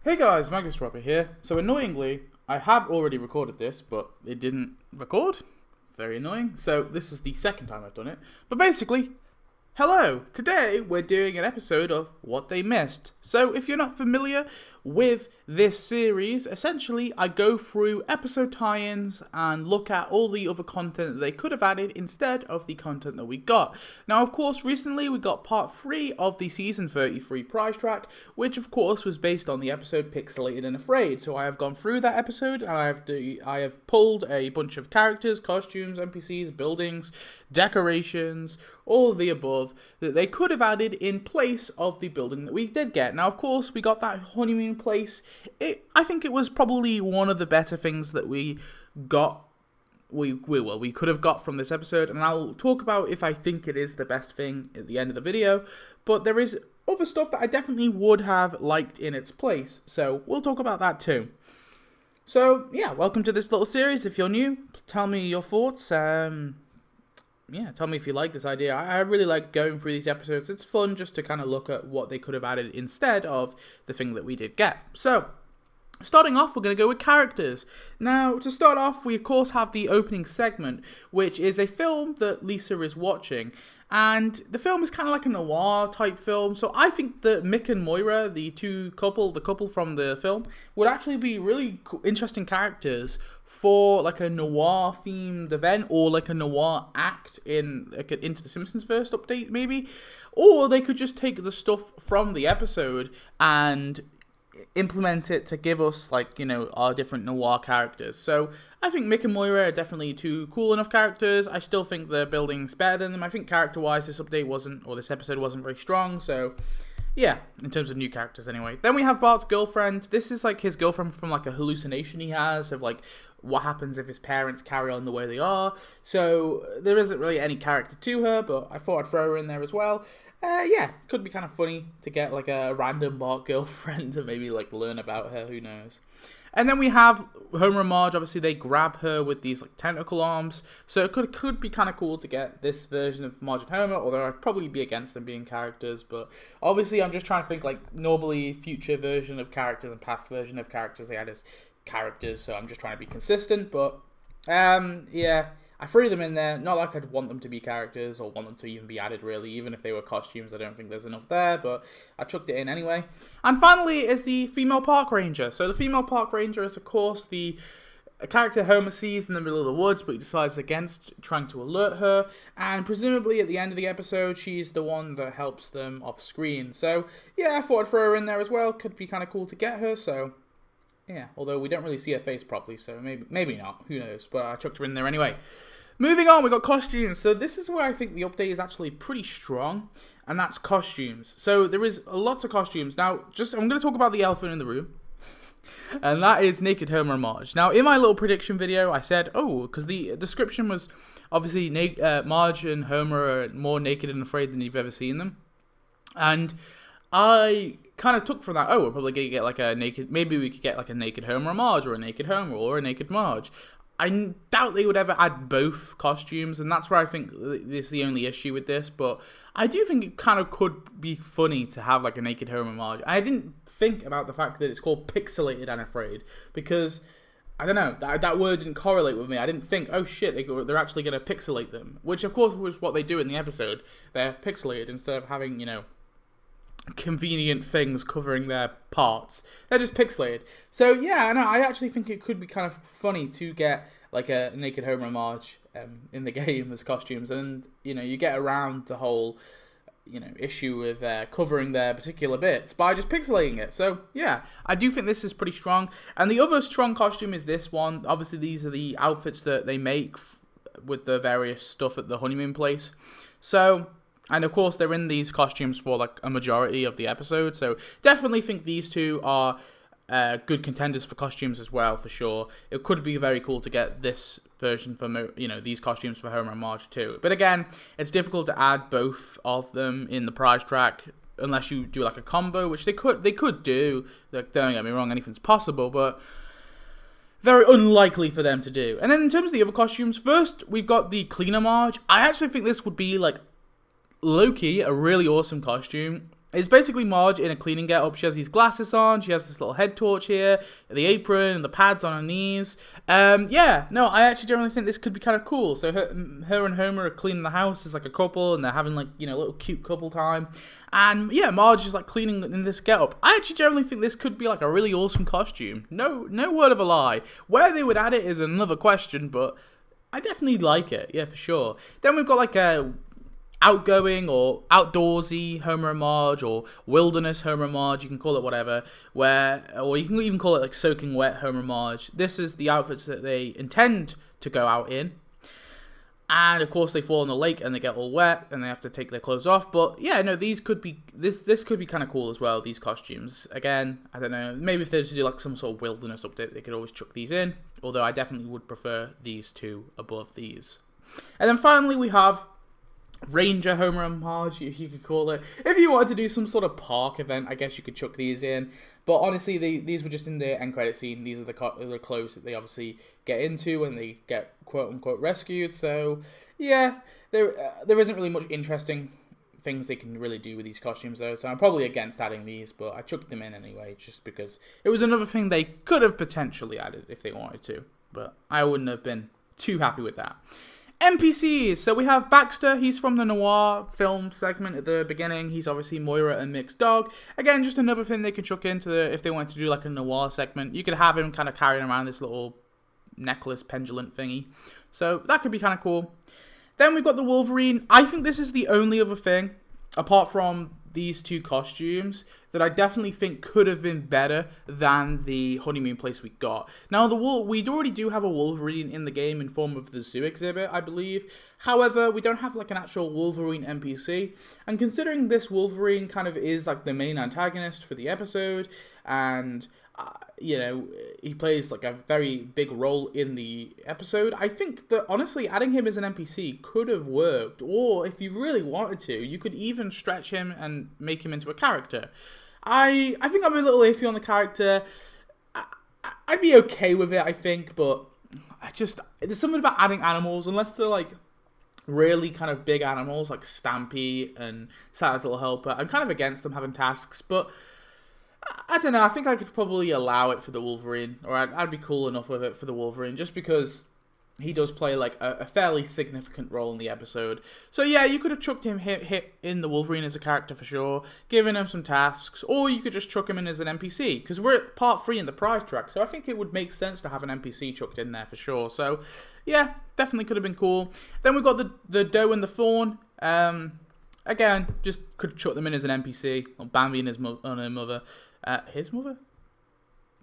Hey guys, Magus Robert here. So annoyingly, I have already recorded this, but it didn't record. Very annoying. So this is the second time I've done it. But basically, hello! Today we're doing an episode of What They Missed. So if you're not familiar with this series, essentially I go through episode tie-ins and look at all the other content that they could have added instead of the content that we got. Now of course recently we got part 3 of the season 33 prize track, which of course was based on the episode Pixelated and Afraid. So I have gone through that episode and I have pulled a bunch of characters, costumes, NPCs, buildings, decorations, all of the above that they could have added in place of the building that we did get. Now of course we got that honeymoon place. I think it was probably one of the better things that we got. We could have got from this episode, and I'll talk about if I think it is the best thing at the end of the video. But there is other stuff that I definitely would have liked in its place, so we'll talk about that too. So yeah, welcome to this little series. If you're new, tell me your thoughts. Yeah, tell me if you like this idea. I really like going through these episodes. It's fun just to kind of look at what they could have added instead of the thing that we did get. So, starting off, we're going to go with characters. Now, to start off, we of course have the opening segment, which is a film that Lisa is watching. And the film is kind of like a noir type film, so I think that Mick and Moira, the couple from the film, would actually be really interesting characters for like a noir themed event or like a noir act in like Into the Simpsons first update maybe, or they could just take the stuff from the episode and implement it to give us like, you know, our different noir characters. So I think Mick and Moira are definitely two cool enough characters. I still think the building's better than them. I think character wise this episode wasn't very strong, so yeah, in terms of new characters anyway. Then we have Bart's girlfriend. This is like his girlfriend from like a hallucination he has of like what happens if his parents carry on the way they are. So there isn't really any character to her, but I thought I'd throw her in there as well. Yeah, could be kind of funny to get like a random Bart girlfriend to maybe like learn about her, who knows. And then we have Homer and Marge. Obviously, they grab her with these like tentacle arms, so it could be kind of cool to get this version of Marge and Homer. Although I'd probably be against them being characters, but obviously I'm just trying to think like normally future version of characters and past version of characters they had as characters. So I'm just trying to be consistent. But yeah, I threw them in there. Not like I'd want them to be characters or want them to even be added, really. Even if they were costumes, I don't think there's enough there, but I chucked it in anyway. And finally is the female park ranger. So the female park ranger is, of course, the character Homer sees in the middle of the woods, but he decides against trying to alert her. And presumably at the end of the episode, she's the one that helps them off screen. So yeah, I thought I'd throw her in there as well. Could be kind of cool to get her, so yeah, although we don't really see her face properly, so maybe not, who knows, but I chucked her in there anyway. Moving on, we got costumes. So this is where I think the update is actually pretty strong, and that's costumes. So there is lots of costumes. Now, I'm going to talk about the elephant in the room, and that is Naked Homer and Marge. Now, in my little prediction video, I said, because the description was obviously Marge and Homer are more naked and afraid than you've ever seen them, and I kind of took from that, we're probably going to get like a naked, maybe we could get like a naked Homer and Marge, or a naked Homer, or a naked Marge. I doubt they would ever add both costumes, and that's where I think this is the only issue with this, but I do think it kind of could be funny to have like a naked Homer and Marge. I didn't think about the fact that it's called Pixelated and Afraid, because I don't know, that word didn't correlate with me. I didn't think, oh shit, they're actually going to pixelate them, which of course was what they do in the episode. They're pixelated instead of having, you know, convenient things covering their parts. They're just pixelated. So yeah, I actually think it could be kind of funny to get like a naked Homer and Marge in the game as costumes, and you know, you get around the whole, you know, issue with covering their particular bits by just pixelating it. So yeah, I do think this is pretty strong. And the other strong costume is this one. Obviously these are the outfits that they make with the various stuff at the honeymoon place. So, and of course, they're in these costumes for like a majority of the episode. So definitely think these two are good contenders for costumes as well, for sure. It could be very cool to get this version for, you know, these costumes for Homer and Marge too. But again, it's difficult to add both of them in the prize track unless you do like a combo, which they could do. Like, don't get me wrong, anything's possible, but very unlikely for them to do. And then in terms of the other costumes, first we've got the cleaner Marge. I actually think this would be like low-key a really awesome costume. It's basically Marge in a cleaning getup. She has these glasses on. She has this little head torch here, the apron, and the pads on her knees. Yeah, no, I actually generally think this could be kind of cool. So her and Homer are cleaning the house as like a couple, and they're having like, you know, a little cute couple time. And yeah, Marge is like cleaning in this getup. I actually generally think this could be like a really awesome costume. No word of a lie. Where they would add it is another question, but I definitely like it. Yeah, for sure. Then we've got like a outgoing or outdoorsy Homer and Marge, or wilderness Homer and Marge, you can call it whatever, or you can even call it like soaking wet Homer and Marge. This is the outfits that they intend to go out in. And of course they fall in the lake and they get all wet and they have to take their clothes off. But yeah, no, these could be this could be kind of cool as well, these costumes. Again, I don't know, maybe if they just do like some sort of wilderness update, they could always chuck these in. Although I definitely would prefer these two above these. And then finally we have Ranger Homer and Marge, if you could call it. If you wanted to do some sort of park event, I guess you could chuck these in. But honestly, these were just in the end credit scene. These are the clothes that they obviously get into when they get quote-unquote rescued. So, yeah, there isn't really much interesting things they can really do with these costumes, though. So I'm probably against adding these, but I chucked them in anyway, just because it was another thing they could have potentially added if they wanted to. But I wouldn't have been too happy with that. NPCs. So we have Baxter. He's from the noir film segment at the beginning. He's obviously Moira and Mick's dog. Again, just another thing they could chuck into if they wanted to do like a noir segment. You could have him kind of carrying around this little necklace pendulum thingy. So that could be kind of cool. Then we've got the Wolverine. I think this is the only other thing, apart from these two costumes, that I definitely think could have been better than the honeymoon place we got. Now, we already do have a Wolverine in the game in form of the zoo exhibit, I believe. However, we don't have like an actual Wolverine NPC. And considering this Wolverine kind of is like the main antagonist for the episode, and you know, he plays like a very big role in the episode, I think that honestly adding him as an NPC could have worked. Or if you really wanted to, you could even stretch him and make him into a character. I think I'm a little iffy on the character. I'd be okay with it, I think, but there's something about adding animals, unless they're like really kind of big animals like Stampy and Santa's Little Helper. I'm kind of against them having tasks, but I don't know, I think I could probably allow it for the Wolverine, or I'd be cool enough with it for the Wolverine, just because he does play like a fairly significant role in the episode. So yeah, you could have chucked him hit in the Wolverine as a character for sure, given him some tasks, or you could just chuck him in as an NPC, because we're at part 3 in the prize track, so I think it would make sense to have an NPC chucked in there for sure. So yeah, definitely could have been cool. Then we've got the Doe and the Fawn. Again, just could chuck them in as an NPC, or Bambi and his mother. His mother?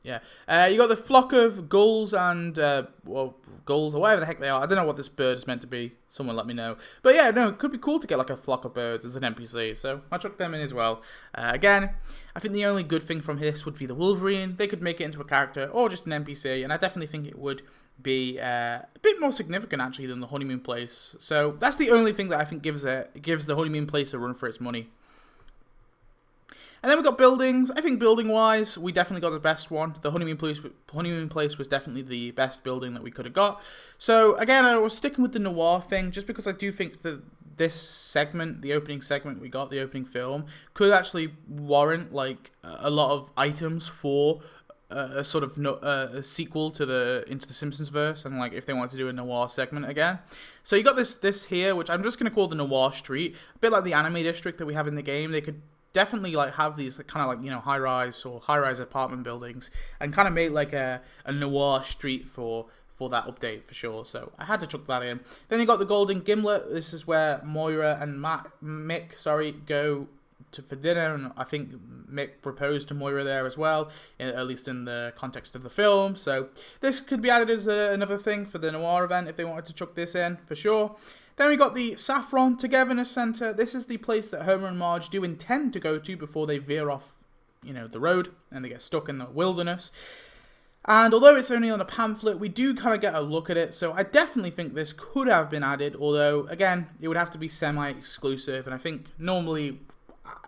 Yeah. You got the flock of gulls and, gulls, or whatever the heck they are. I don't know what this bird is meant to be. Someone let me know. But yeah, no, it could be cool to get like a flock of birds as an NPC. So I chucked them in as well. Again, I think the only good thing from this would be the Wolverine. They could make it into a character or just an NPC. And I definitely think it would be a bit more significant actually than the honeymoon place. So that's the only thing that I think gives the honeymoon place a run for its money. And then we've got buildings. I think building-wise, we definitely got the best one. The honeymoon place was definitely the best building that we could have got. So, again, I was sticking with the noir thing, just because I do think that this segment, the opening segment we got, the opening film, could actually warrant, like, a lot of items for a sort of a sequel to into the Simpsons verse, and like if they want to do a noir segment again. So you got this here, which I'm just going to call the Noir Street, a bit like the anime district that we have in the game. They could definitely like have these kind of like, you know, high-rise apartment buildings, and kind of make like a noir street for that update for sure. So I had to chuck that in. Then you got the Golden Gimlet. This is where Moira and Mick go for dinner, and I think Mick proposed to Moira there as well, at least in the context of the film. So this could be added as another thing for the noir event if they wanted to chuck this in for sure. Then we got the Saffron Togetherness Centre. This is the place that Homer and Marge do intend to go to before they veer off, you know, the road and they get stuck in the wilderness. And although it's only on a pamphlet, we do kind of get a look at it. So I definitely think this could have been added, although, again, it would have to be semi-exclusive. And I think normally,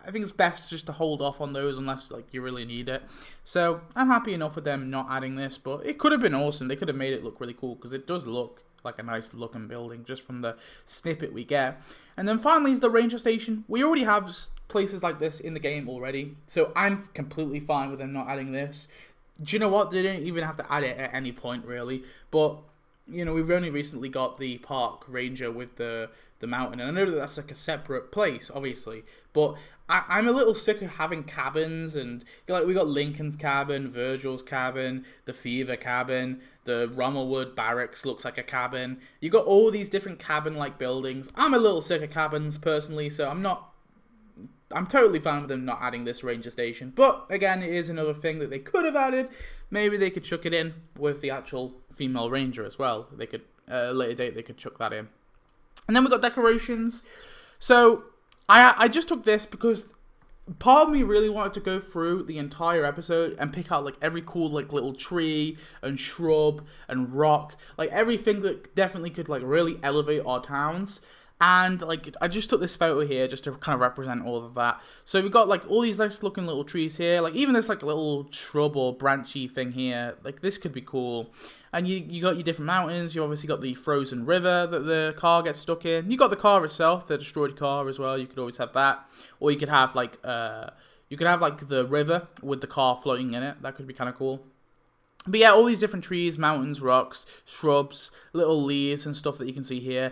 I think it's best just to hold off on those unless like you really need it. So I'm happy enough with them not adding this, but it could have been awesome. They could have made it look really cool because it does look like a nice looking building just from the snippet we get. And then finally is the ranger station. We already have places like this in the game already, so I'm completely fine with them not adding this. Do you know what? They didn't even have to add it at any point, really. But, you know, we've only recently got the park ranger with the mountain. And I know that that's like a separate place, obviously. But I'm a little sick of having cabins. And, like, we got Lincoln's cabin, Virgil's cabin, the Fever cabin, the Rommelwood barracks looks like a cabin. You got all these different cabin-like buildings. I'm a little sick of cabins, personally, so I'm totally fine with them not adding this ranger station. But, again, it is another thing that they could have added. Maybe they could chuck it in with the actual female ranger as well. They could, at a later date, they could chuck that in. And then we got decorations. So, I just took this because part of me really wanted to go through the entire episode and pick out, like, every cool, like, little tree and shrub and rock. Like, everything that definitely could, like, really elevate our towns. And, like, I just took this photo here just to kind of represent all of that. So we've got, like, all these nice looking little trees here. Like, even this, like, little shrub or branchy thing here. Like, this could be cool. And you got your different mountains. You obviously got the frozen river that the car gets stuck in. You got the car itself, the destroyed car as well. You could always have that. Or you could have, like, the river with the car floating in it. That could be kind of cool. But yeah, all these different trees, mountains, rocks, shrubs, little leaves and stuff that you can see here.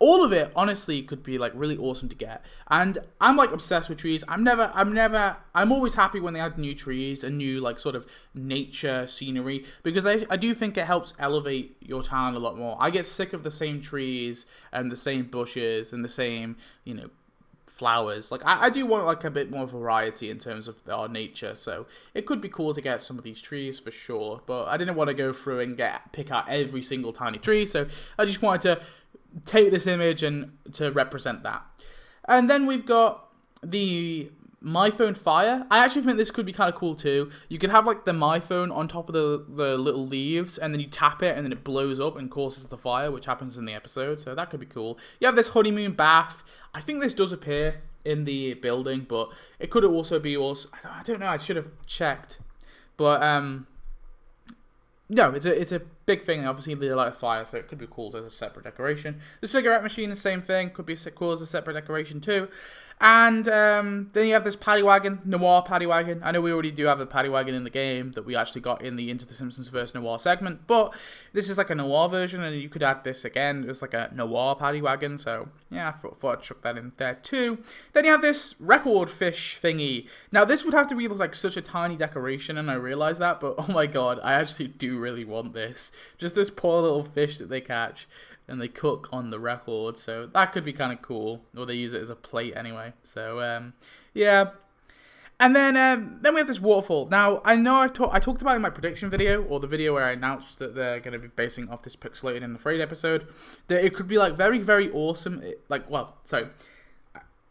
All of it, honestly, could be, like, really awesome to get. And I'm, like, obsessed with trees. I'm always happy when they add new trees and new, like, sort of nature scenery. Because I do think it helps elevate your town a lot more. I get sick of the same trees and the same bushes and the same, you know, flowers. Like, I do want, like, a bit more variety in terms of our nature. So it could be cool to get some of these trees for sure. But I didn't want to go through and pick out every single tiny tree. So I just wanted to take this image and to represent that. And then we've got the My Phone Fire. I actually think this could be kind of cool too. You could have, like, the My Phone on top of the little leaves, and then you tap it and then it blows up and causes the fire, which happens in the episode, so that could be cool. You have this honeymoon bath. I think this does appear in the building, but it could also be I don't know, I should have checked. But no, it's a big thing. Obviously, they light a fire, so it could be cool as a separate decoration. The cigarette machine, the same thing, could be cool as a separate decoration too. And then you have this paddy wagon, Noir paddy wagon. I know we already do have a paddy wagon in the game that we actually got in the Into the Simpsons Verse Noir segment, but this is like a Noir version, and you could add this again. It's like a Noir paddy wagon, so yeah, I thought I'd chuck that in there too. Then you have this record fish thingy. Now, this would have to be like such a tiny decoration, and I realize that, but oh my god, I actually do really want this. Just this poor little fish that they catch and they cook on the record, so that could be kind of cool, or they use it as a plate anyway. So yeah, and then we have this waterfall. Now, I know I talked about it in my prediction video, or the video where I announced that they're going to be basing off this Pixelated and Afraid episode, that it could be like very, very awesome.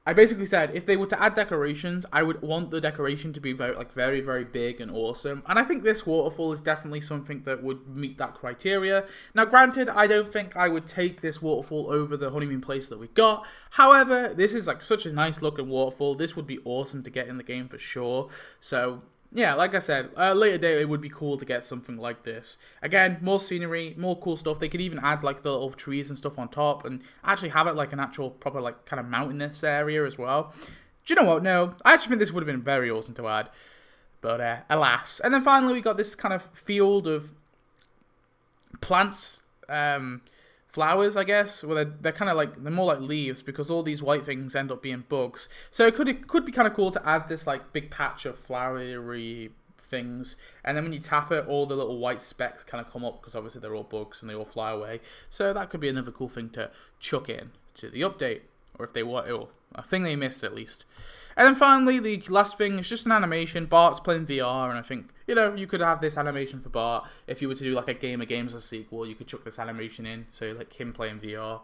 I basically said if they were to add decorations, I would want the decoration to be very, very big and awesome. And I think this waterfall is definitely something that would meet that criteria. Now, granted, I don't think I would take this waterfall over the honeymoon place that we got. However, this is like such a nice looking waterfall. This would be awesome to get in the game for sure. So yeah, like I said, later date it would be cool to get something like this. Again, more scenery, more cool stuff. They could even add like the little trees and stuff on top and actually have it like an actual proper like kind of mountainous area as well. Do you know what? No, I actually think this would have been very awesome to add. But alas. And then finally we got this kind of field of plants, flowers, I guess. Well, they're kind of like, they're more like leaves because all these white things end up being bugs. So it could be kind of cool to add this like big patch of flowery things, and then when you tap it, all the little white specks kind of come up because obviously they're all bugs and they all fly away. So that could be another cool thing to chuck in to the update, or if they want, or a thing they missed at least. And then finally, the last thing is just an animation. Bart's playing VR, and I think, you know, you could have this animation for Bart. If you were to do like a Game of Games a sequel, you could chuck this animation in, so like him playing VR.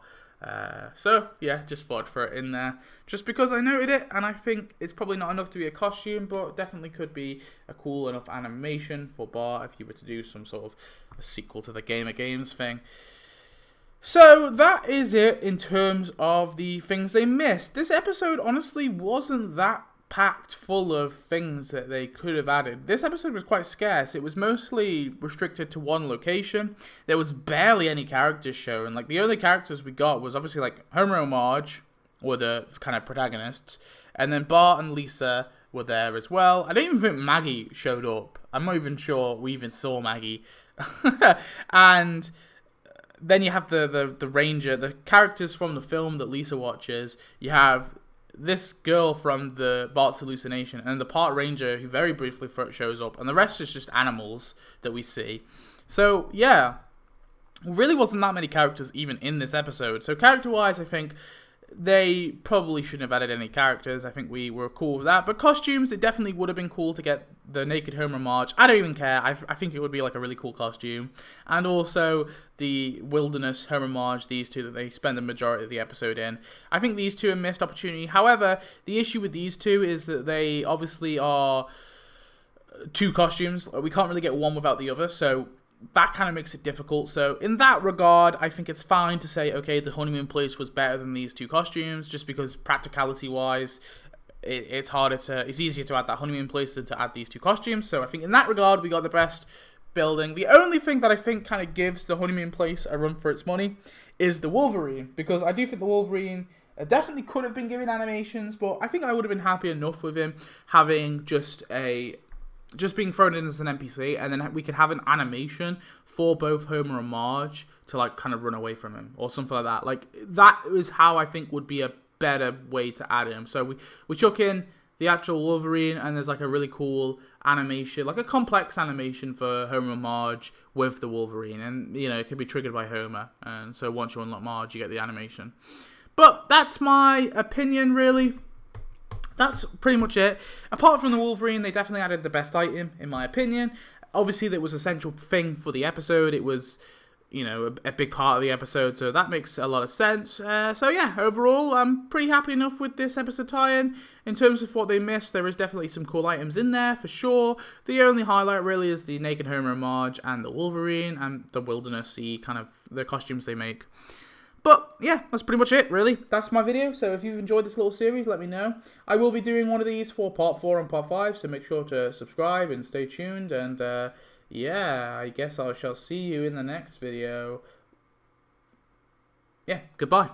So yeah, just thought I'd throw it in there just because I noted it, and I think it's probably not enough to be a costume, but definitely could be a cool enough animation for Bart if you were to do some sort of a sequel to the Game of Games thing. So that is it in terms of the things they missed. This episode honestly wasn't that packed full of things that they could have added. This episode was quite scarce. It was mostly restricted to one location. There was barely any characters shown. Like, the only characters we got was obviously like Homer and Marge were the kind of protagonists, and then Bart and Lisa were there as well. I don't even think Maggie showed up. I'm not even sure we even saw Maggie. And then you have the ranger, the characters from the film that Lisa watches. You have this girl from the Bart's hallucination, and the park ranger who very briefly shows up, and the rest is just animals that we see. So yeah, really wasn't that many characters even in this episode. So character-wise, I think they probably shouldn't have added any characters. I think we were cool with that. But costumes, it definitely would have been cool to get the naked Homer and Marge. I don't even care. I think it would be like a really cool costume. And also the wilderness Homer and Marge, these two that they spend the majority of the episode in. I think these two are missed opportunity. However, the issue with these two is that they obviously are two costumes. We can't really get one without the other, so that kind of makes it difficult. So in that regard, I think it's fine to say, okay, the honeymoon place was better than these two costumes, just because practicality wise, it's easier to add that honeymoon place than to add these two costumes. So I think in that regard, we got the best building. The only thing that I think kind of gives the honeymoon place a run for its money is the Wolverine, because I do think the Wolverine definitely could have been given animations, but I think I would have been happy enough with him having just being thrown in as an NPC, and then we could have an animation for both Homer and Marge to like kind of run away from him or something like that. Like, that is how I think would be a better way to add him. So we chuck in the actual Wolverine, and there's like a really cool animation, like a complex animation for Homer and Marge with the Wolverine, and you know, it could be triggered by Homer, and so once you unlock Marge, you get the animation. But that's my opinion, really. That's pretty much it. Apart from the Wolverine, they definitely added the best item, in my opinion. Obviously, that was a central thing for the episode. It was, you know, a big part of the episode, so that makes a lot of sense. So yeah, overall, I'm pretty happy enough with this episode tie-in. In terms of what they missed, there is definitely some cool items in there, for sure. The only highlight, really, is the naked Homer and Marge, and the Wolverine, and the wilderness-y kind of the costumes they make. But yeah, that's pretty much it, really. That's my video, so if you've enjoyed this little series, let me know. I will be doing one of these for part 4 and part 5, so make sure to subscribe and stay tuned. And yeah, I guess I shall see you in the next video. Yeah, goodbye.